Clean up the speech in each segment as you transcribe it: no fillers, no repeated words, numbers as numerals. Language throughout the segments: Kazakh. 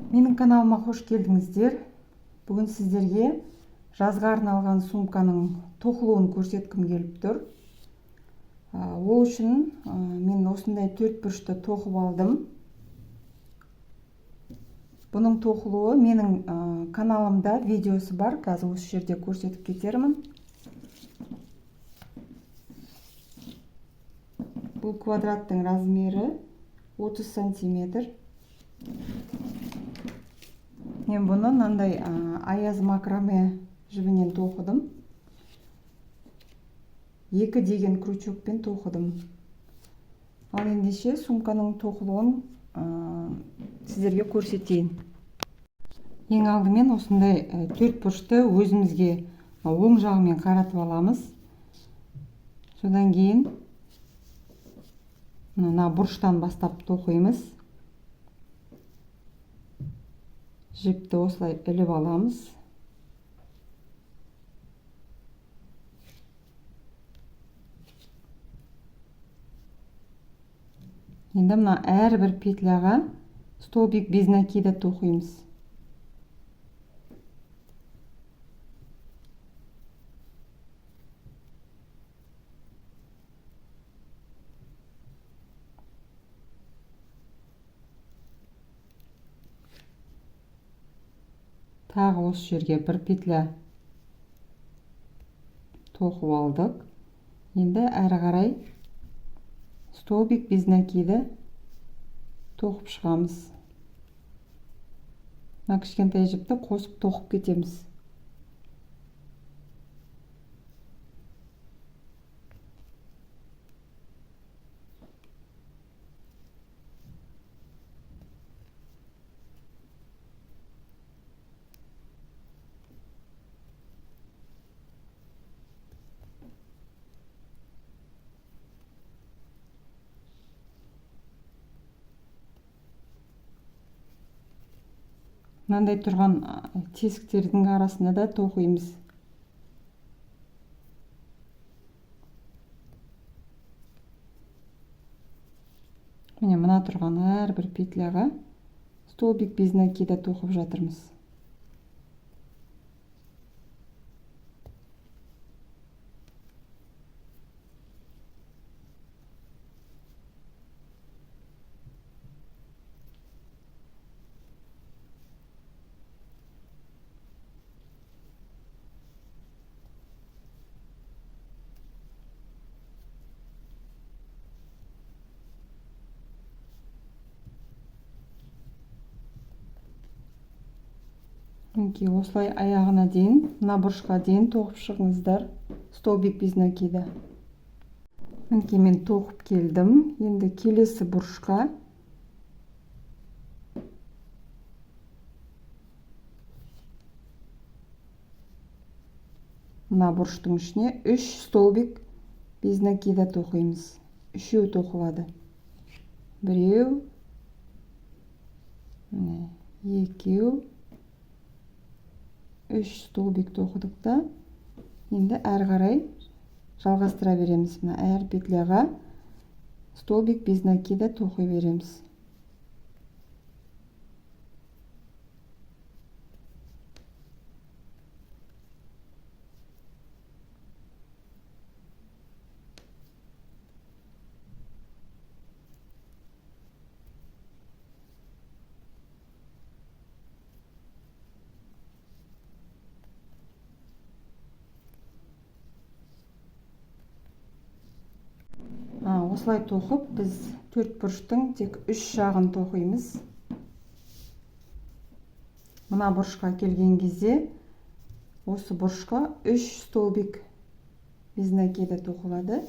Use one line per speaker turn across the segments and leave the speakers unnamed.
Менің каналыма қош келдіңіздер. Бүгін сіздерге жазға арналған сумканың тоқылуын көрсеткім келіп тұр. Ол үшін мен осындай төрт бұрышты тоқып алдым. Бұның тоқылуы менің каналымда видеосы бар. Қазір осы жерде көрсетіп кетермін. Бұл квадраттың размері 30 сантиметр. Мен бұны мынандай аяз макраме жібінен тоқыдым. 2 деген крючокпен тоқыдым. Ал ендеше сумканың тоқылуын сіздерге көрсетейін. Ең алдымен осындай төрт бұрышты өзімізге оң жағымен қаратып аламыз. Содан кейін мына бұрыштан бастап тоқимыз. Жіпті осылай іліп аламыз. Енді мына әрбір петляға столбик без накида тоқимыз. Тағы осы жерге бір петля тоқып алдық. Енді әрі қарай столбик без накида тоқып шығамыз. Мына кішкентай жіпті қосып тоқып кетеміз. Мынандай тұрған тесіктердің арасында да тоқимыз. Міне мына тұрған әрбір петляға столбик без накида тоқып жатырмыз. Мінекей осылай аяғына дейін, мына бұрышқа дейін тоқып шығыңыздар. Столбик без накида. Мінекей мен тоқып келдім. Енді келесі бұрышқа мына бұрыштың ішіне 3 столбик без накида тоқимыз. Үшеу тоқылады. Біреу, екеу, 3 столбик тоқыдық та, енді әрі қарай жалғастыра береміз. Мына әр петляға столбик без накида тоқи береміз. Осылай тоқып, біз төрт бұрыштың тек 3 жағын тоқимыз. Мына бұрышқа келген кезде осы бұрышқа 3 столбик без накида тоқылады.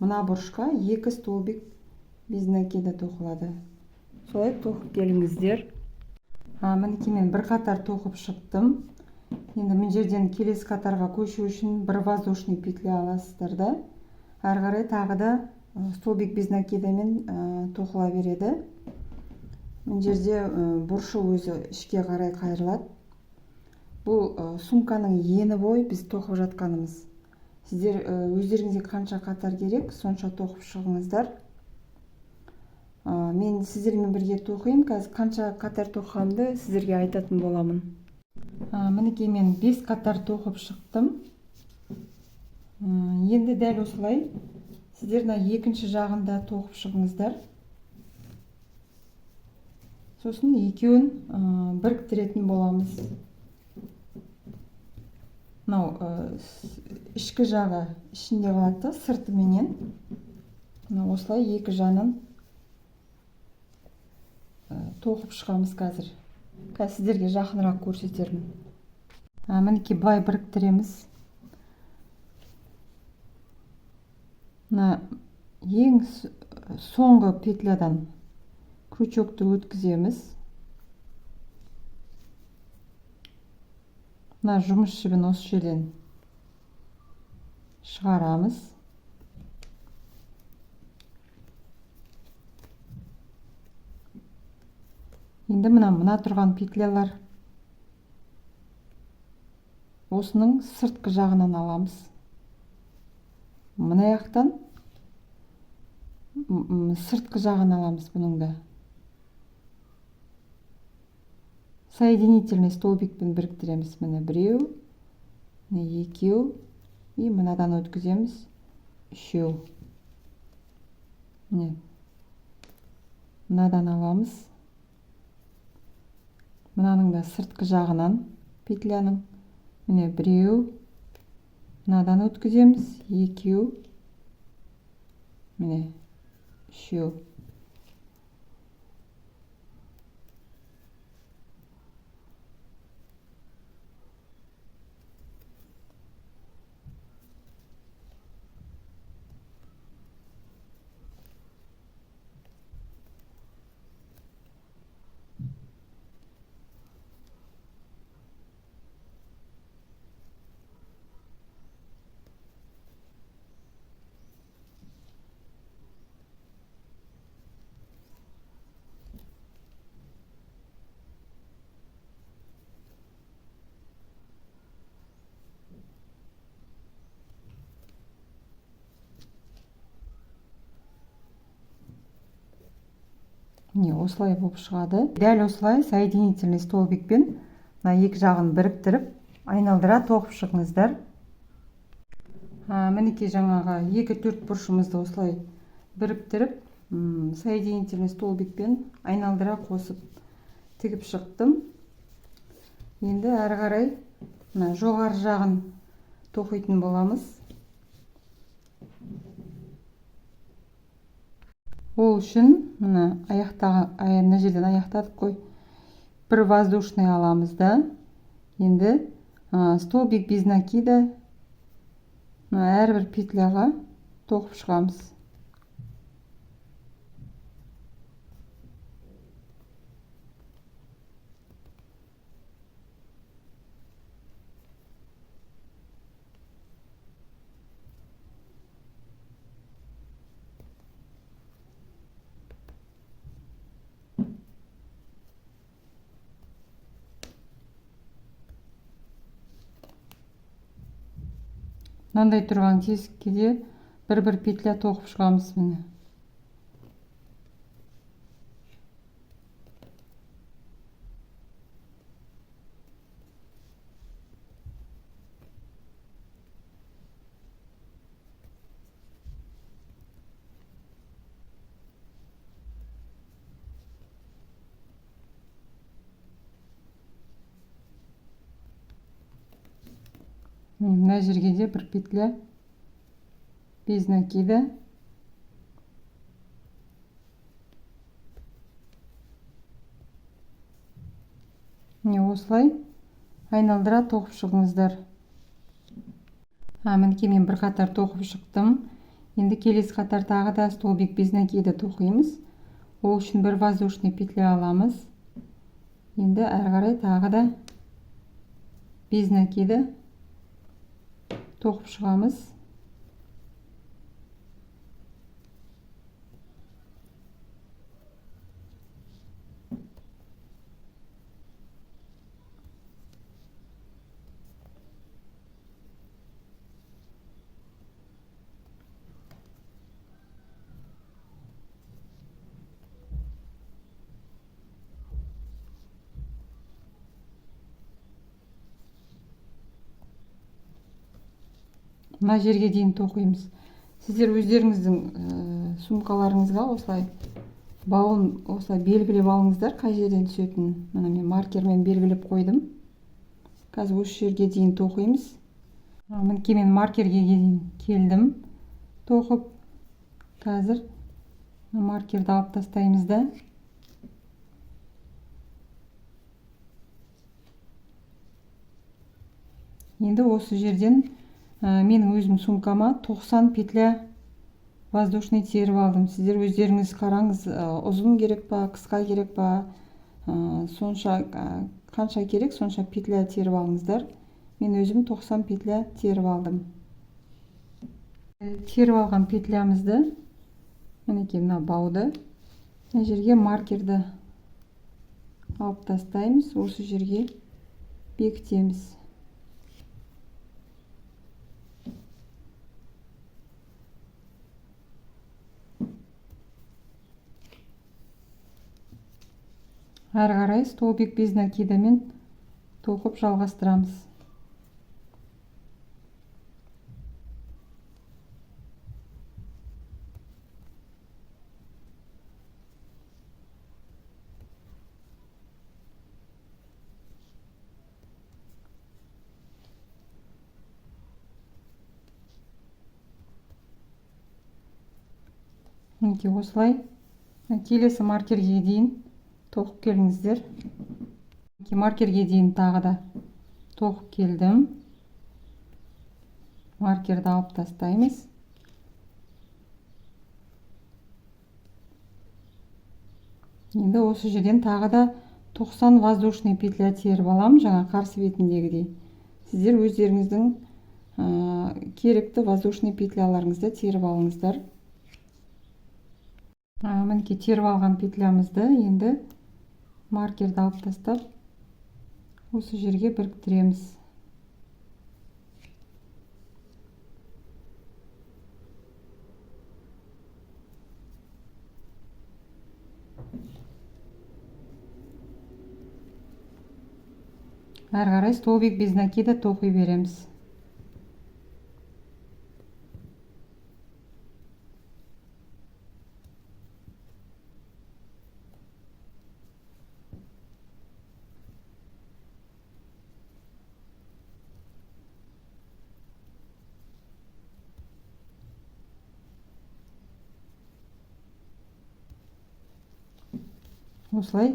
Мына бұрышқа 2 столбик без накида тоқылады. Солай тоқып келіңіздер. Мінекей мен бір қатар тоқып шықтым. Енді мен жерден келесі қатарға көшу үшін бір воздушный петля аласыздар да. Әрі қарай тағы да столбик без накидамен тоқыла береді. Мен жерде бұрышы өзі ішке қарай қайырылады. Бұл сумканың ені бойы біз тоқып жатқанымыз. Сіздер өздеріңізге қанша қатар керек, сонша тоқып шығыңыздар. Мен сіздермен бірге тоқимын. Қазір қанша қатар тоқығанымды сіздерге айтатын боламын. Мінекей мен 5 қатар тоқып шықтым. Енді дәл осылай сіздер екінші жағында тоқып шығыңыздар. Сосын екеуін біріктіретін боламыз. Мынау ішкі жағы ішінде қалады, сырты менен. Осылай екі жанын тоқып шығамыз қазір. Сіздерге жақынырақ көрсетермін. Мінекей былай біріктіреміз. Ең соңғы петлядан крючокты өткіземіз. Жұмыс жібін осы жерден шығарамыз. Енді мына тұрған петлялар осының сыртқы жағынан аламыз. Мына жақтан сыртқы жағын аламыз бұның да. Соединительный столбикпен біріктіреміз. Міне біреу, екеу, и мынадан өткіземіз. Үшеу. Мынадан аламыз. Мынаның да сыртқы жағынан петляның. Міне біреу, мынадан өткіземіз. Екеу, міне үшеу. Осылай болып шығады. Дәл осылай соединительный столбикпен екі жағын біріктіріп, айналдыра тоқып шығыңыздар. Мінекей жаңағы 2-4 бұрышымызды осылай біріктіріп, соединительный столбикпен айналдыра қосып тігіп шықтым. Енді әрі қарай жоғары жағын тоқитын боламыз. Ол үшін мына жерден аяқтадық қой. Бір воздушный аламыз да. Енді столбик без накида әрбір петляға тоқып шығамыз. Мынандай тұрған тесікке бір петля тоқып шығамыз. Міне. Мына жерге де бір петля без накида. Осылай айналдыра тоқып шығыңыздар. Мінекей мен бір қатар тоқып шықтым. Енді келесі қатар тағы да столбик без накида тоқимыз. Ол үшін бір воздушный петля аламыз. Енді әрі қарай тағы да без накида тоқып шығамыз. мына жерге дейін тоқимыз. Сіздер өздеріңіздің сумкаларыңызға осылай бауын осылай белгілеп алыңыздар, қай жерден түсетінін. Мына мен маркермен белгілеп қойдым. Қазір осы жерге дейін тоқимыз. Мінекей мен маркерге дейін келдім тоқып. Қазір маркерді алып тастаймыз да. Енді осы жерден менің өзім сумкама 90 петля воздушный теріп алдым. Сіздер өздеріңіз қараңыз, ұзын керек па, қысқа керек па, сонша қанша керек, сонша петля теріп алыңыздар. Мен өзім 90 петля теріп алдым. Теріп алған петлямызды, мінекей мына бауды, мына жерге маркерді алып тастаймыз, осы жерге бекітеміз. Әрі қарай столбик без накидамен тоқып жалғастырамыз. Мінекей осылай келесі маркерге дейін тоқып келіңіздер. Маркерге дейін тағы да тоқып келдім. Маркерді алып тастаймыз. Енді осы жерден тағы да 90 воздушный петля теріп алам, жаңа қарсы бетіндегідей. Сіздер өздеріңіздің керекті воздушный петляларыңызды теріп алыңыздар. Мінекей теріп алған петлямызды енді маркерді алып тастап, осы жерге біріктіреміз. Әрі қарай столбик без накида тоқи береміз. Осылай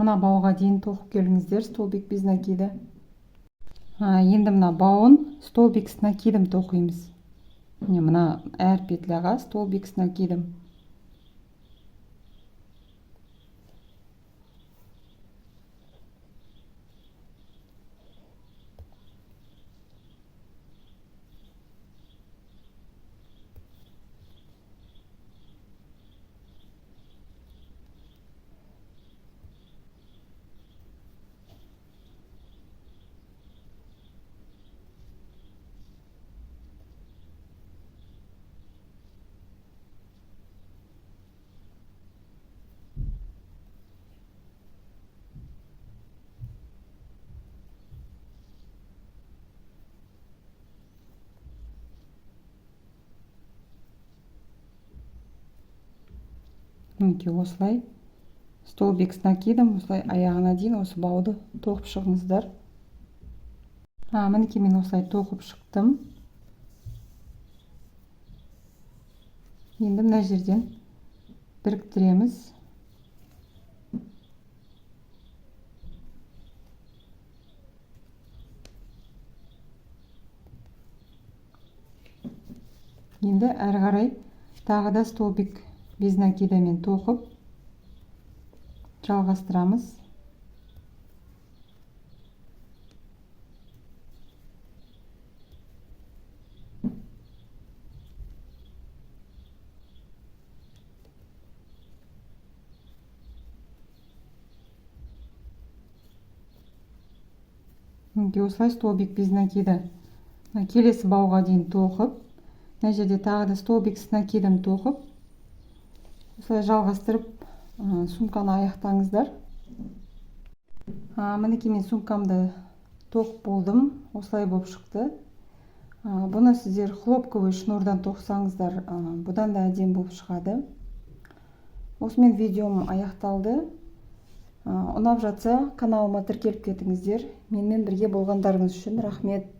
мына бауға дейін тоқып келіңіздер, столбик без накида. Енді мына бауын столбик с накидом тоқимыз. Мына әр петляға столбик с накидом. Мінекей осылай столбик с накидом, осылай аяғына дейін осы бауды тоқып шығыңыздар. Мінекей мен осылай тоқып шықтым. Енді мына жерден біріктіреміз. Енді әрі қарай тағы да столбик без накидамен тоқып жалғастырамыз. Осылай столбик без накида келесі бауға дейін тоқып, мына жерде тағы да столбик с накидом тоқып, осылай жалғастырып сумканы аяқтаңыздар. Мінекей мен сумкамды тоқып болдым, осылай болып шықты. Бұны сіздер хлопковый шнурдан тоқсаңыздар, бұдан да әдемі болып шығады. Осымен видеом аяқталды. Ұнап жатса каналыма тіркеліп кетіңіздер. Менімен бірге болғандарыңыз үшін рахмет.